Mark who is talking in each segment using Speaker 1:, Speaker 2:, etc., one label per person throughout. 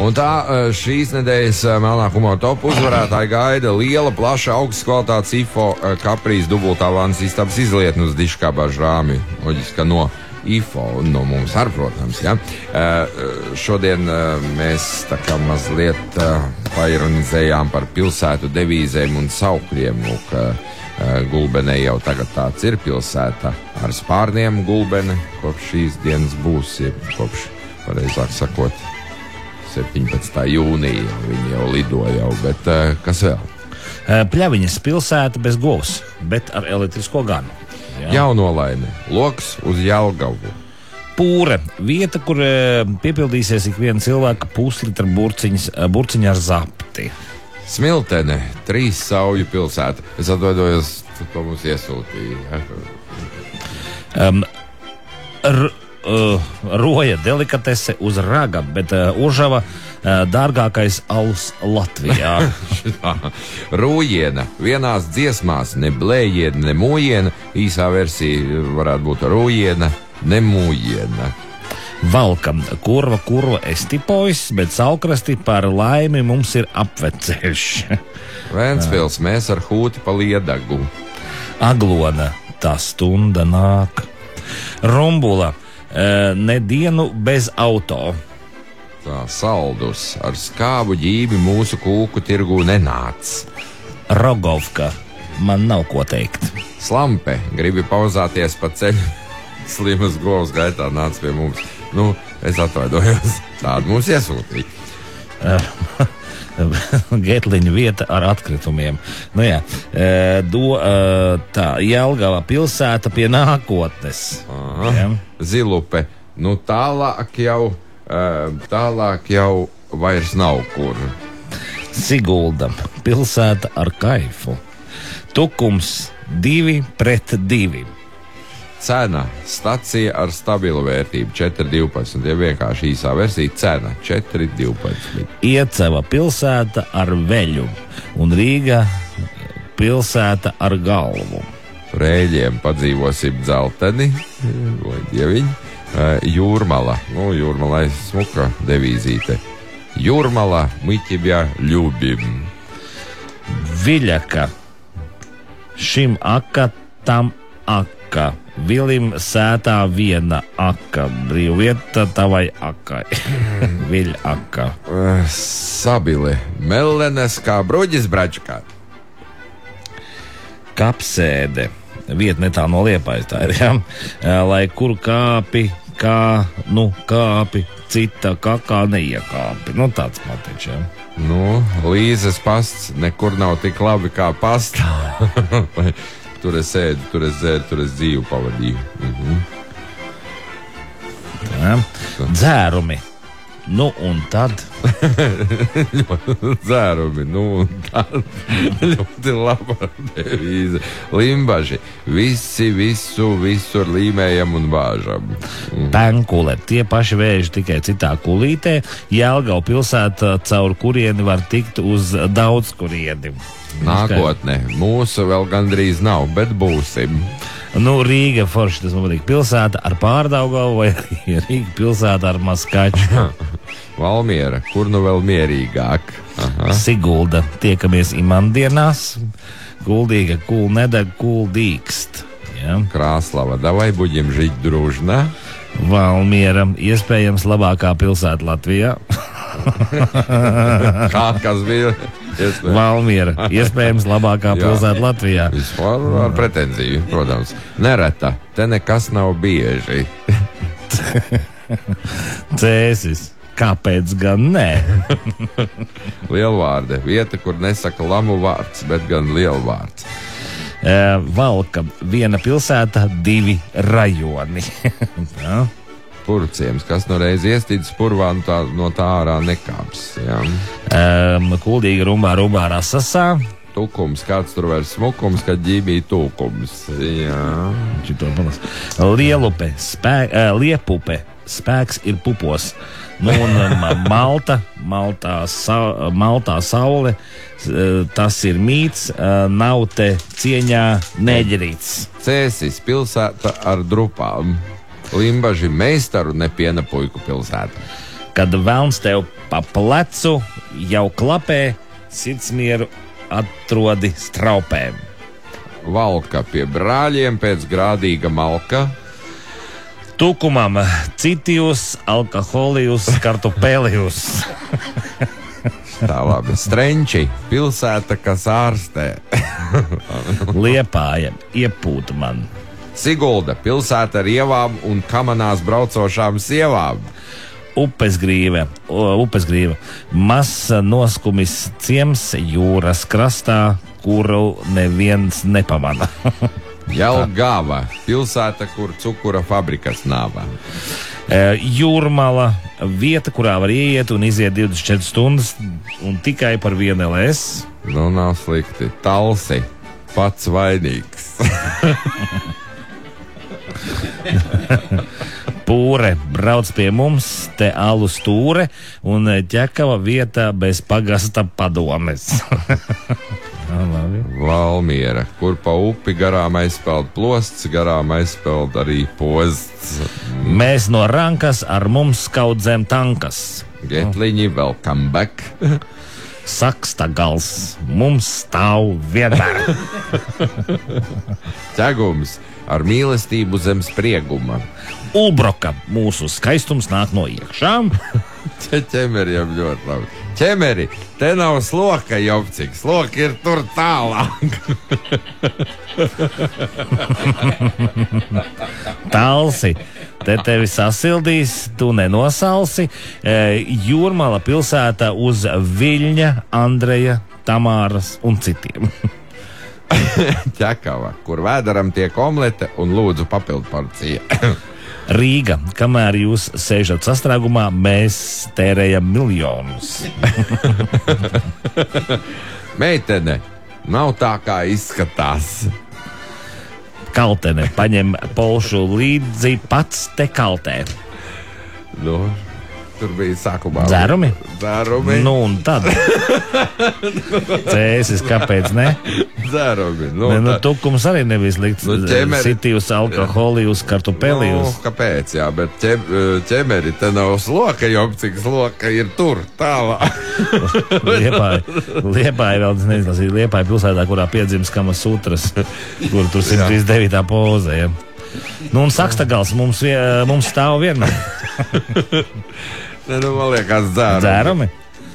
Speaker 1: Un tā šīs nedēļas melnā humora topu uzvarētāji gaida liela, plaša, augstas kvalitātes IFO kaprīz dubultā vannas istabas izlietni uz diškābā žrāmi. Loģiski, no IFO un no mums ar, protams. Ja? Šodien mēs tā kā mazliet paironizējām par pilsētu devīzēm un saukļiem. Lūk, Gulbenē jau tagad tāds ir pilsēta ar spārniem Gulbene, kopš šīs dienas būs, kopš, pareizāk sakot, 17. jūnija viņi jau lidoja, bet kas vēl?
Speaker 2: Pļaviņas pilsēta bez govs, bet ar elektrisko ganu.
Speaker 1: Jaunolaine, loks uz Jelgavu.
Speaker 2: Pūre, vieta, kur piepildīsies ik viena cilvēka puslitra burciņa ar zapti.
Speaker 1: Smiltene, 3 sauju pilsēta. Es atvainojos, ko mums iesūtīja.
Speaker 2: Roja delikatese uz raga, bet Uržava dārgākais alus Latvijā.
Speaker 1: Rūjiena, vienās dziesmās, ne blējiena, ne mūjiena. Īsā versija varētu būt rūjiena, ne mūjiena.
Speaker 2: Valkam, kurva estipojs, bet saukrasti par laimi mums ir apveceļš.
Speaker 1: Ventspils, mēs ar hūti pa Liedagu.
Speaker 2: Aglona, tā stunda nāk. Rumbula, ne dienu bez auto.
Speaker 1: Tā Saldus, ar skābu ģībi mūsu kūku tirgū nenāc.
Speaker 2: Rogovka, man nav ko teikt.
Speaker 1: Slampe, gribi pauzāties pa ceļu. Slimas govs gaitā nāc pie mums. Nu, es atvainojos. Tādu mums iesūtīja.
Speaker 2: Getliņa vieta ar atkritumiem. Nu jā, tā Jelgava pilsēta pie nākotnes.
Speaker 1: Ja? Zilupe, nu tālāk jau vairs nav kur.
Speaker 2: Sigulda, pilsēta ar kaifu. Tukums 2-2.
Speaker 1: Cena, stacija ar stabilu vērtību 4,12. Ja vienkārši īsā versija, cena 4,12.
Speaker 2: Ieceva pilsēta ar veļu un Rīga pilsēta ar galvu.
Speaker 1: Rēļiem padzīvosim dzelteni, dieviņi. Jūrmala, Jūrmalai smuka devīzīte. Jūrmala, мы тебя любим.
Speaker 2: Viļaka, šim aka, tam aka. Vilim sētā viena aka, brīvvieta tavai akai. Viļaka.
Speaker 1: Sabile, mellenes kā bruģis bračkā.
Speaker 2: Kapsēde, vieta netā no Liepājas tā ir, ja? Lai kur kāpi, kāpi, cita kakā neiekāpi. Nu, tāds matiņš, ja?
Speaker 1: Nu, Līzes pasts nekur nav tik labi kā pastā. Tur es ēdu, tur es dzēru, tur es dzīvu pavadīju.
Speaker 2: Tā. Dzērumi. Nu un tad?
Speaker 1: Dzērumi, nu un tad. Ļoti laba devīze. Limbaži. Visi, visur līmējam un bāžam.
Speaker 2: Penkule. Tie paši vēži tikai citā kulītē. Jelgava pilsēta, caur kurieni var tikt uz daudz kurieni.
Speaker 1: Nākotne. Mūsu vēl gandrīz nav, bet būsim.
Speaker 2: Nu, Rīga forši, tas man patīk. Pilsēta ar Pārdaugavu vai Rīga pilsēta ar Maskaču.
Speaker 1: Valmiera, kur nu vēl mierīgāk.
Speaker 2: Sigulda, tiekamies imandienās. Guldīga, kūl nedeg, kūl dīkst. Ja?
Speaker 1: Krāslava, davai buģim žiť družna.
Speaker 2: Valmiera, iespējams labākā pilsēta Latvijā.
Speaker 1: Kā kas bija?
Speaker 2: Valmiera, iespējams labākā pilsēta Latvijā.
Speaker 1: Vispār ar pretenziju, protams. Nereta, te nekas nav bieži.
Speaker 2: Cēsis, kāpēc gan nē?
Speaker 1: Lielvārde, vieta, kur nesaka lamu vārds, bet gan lielvārds.
Speaker 2: Valka, viena pilsēta, 2 rajoni.
Speaker 1: Purciems, kas no reiz iestīdz purvā, no tā ārā nekāps. Ja?
Speaker 2: Kuldīga rumbā rasasā.
Speaker 1: Tukums, kāds tur vairs smukums, kad ģībī tūkums. Ja?
Speaker 2: Lielupe, liepupe, spēks ir pupos. Nu, un Maltā saule, tas ir mīts, nav te cieņā neģerīts.
Speaker 1: Cēsis, pilsēta ar drupām. Limbaži, meistaru, ne piena puiku pilsēta.
Speaker 2: Kad velns tev pa plecu jau klapē, sirdsmieru atrodi straupēm.
Speaker 1: Valka pie brāļiem pēc grādīga malka.
Speaker 2: Tukumam citijus, alkoholijus, kartupēlijus.
Speaker 1: Tā labi. Strenči, pilsēta, kas ārstē.
Speaker 2: Liepāja, iepūta man.
Speaker 1: Sigulda, pilsēta ar ievām un kamanās braucošām sievām.
Speaker 2: Upesgrīve, mazs noskumis ciems jūras krastā, kuru neviens nepamana.
Speaker 1: Jelgava, pilsēta, kur cukura fabrikas nāvā.
Speaker 2: Jūrmala, vieta, kurā var ieiet un iziet 24 stundas un tikai par vienu LS.
Speaker 1: Nu, nav slikti. Talsi, pats vainīgs.
Speaker 2: Pūre, brauc pie mums, te alu stūre un ķekava vietā bez pagasta padomes.
Speaker 1: Valmiera, kur pa upi garām aizpeld plosts, garām aizpeld arī posts.
Speaker 2: Mēs no rankas ar mums kaudzēm tankas.
Speaker 1: Getliņi, welcome back.
Speaker 2: Saksta gals, mums stāv vienmēr.
Speaker 1: Ķegums, ar mīlestību zem sprieguma.
Speaker 2: Ulbroka, mūsu skaistums nāk no iekšām.
Speaker 1: Ķemeriem ļoti labi. Ķemeri, te nav sloka, jopcik. Sloka ir tur tālāk.
Speaker 2: Talsi, te tevi sasildīs, tu nenosalsi. Jūrmala pilsēta uz Viļņa, Andreja, Tamāras un citiem.
Speaker 1: Ķekava, kur vēdaram tiek omlete un lūdzu papildu porcija.
Speaker 2: Rīga, kamēr jūs sēžat sastrēgumā, mēs tērējam miljonus.
Speaker 1: Meitene, nav tā kā izskatās.
Speaker 2: Kaltene, paņem polšu līdzi, pats te kaltē.
Speaker 1: Nu, tur bija sākumā.
Speaker 2: Dzērumi?
Speaker 1: Dzērumi.
Speaker 2: Nu un tad. Cēsis, kāpēc ne?
Speaker 1: Dzērumi.
Speaker 2: Tukums arī nebija slikts. Sitijus, alkoholijus, kartupēlijus.
Speaker 1: Kāpēc, jā, bet ķemeri, te nav sloka, jopcik, sloka ir tur, tālāk.
Speaker 2: Liepāja vēl, nezinu, Liepāja pilsētā, kurā piedzims Kamas Sutras, kur tur 139. poze, ja. Nu un Sakstagals mums stāv vienmēr.
Speaker 1: Ne, nu, man liekas, dzērumi.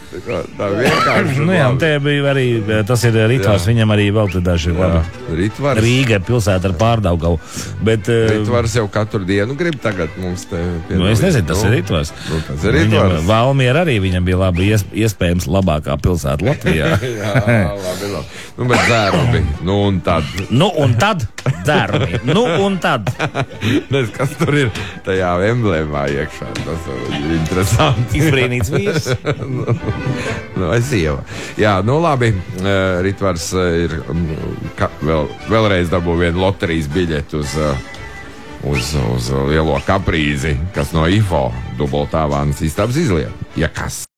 Speaker 1: Tā vienkārši.
Speaker 2: Nu jā, te bija arī, tas ir Ritvars, viņam arī vēl te daži labi.
Speaker 1: Ritvars.
Speaker 2: Rīga pilsēta ar Pārdaugavu. Bet,
Speaker 1: Ritvars jau katru dienu grib tagad mums te piedalīt.
Speaker 2: Nu, es nezinu, tas ir Ritvars.
Speaker 1: Nu, tas ir Ritvars.
Speaker 2: Valmiera arī viņam bija labi, iespējams labākā pilsēta Latvijā.
Speaker 1: Jā, labi. Nu, bet dzērumi. Nu un tad.
Speaker 2: Nu un tad dzērumi. Nu un tad.
Speaker 1: Nes, kas tur ir tajā emblēmā iekšā. Tas ir interesanti.
Speaker 2: Izbrīnīts vīrs.
Speaker 1: Nu, es sieva. Jā, nu labi. Ritvars ir vēlreiz dabū vienu loterijas biļeti uz lielo kaprīzi, kas no IFO dubultāvānas istabas izliet. Ja kas?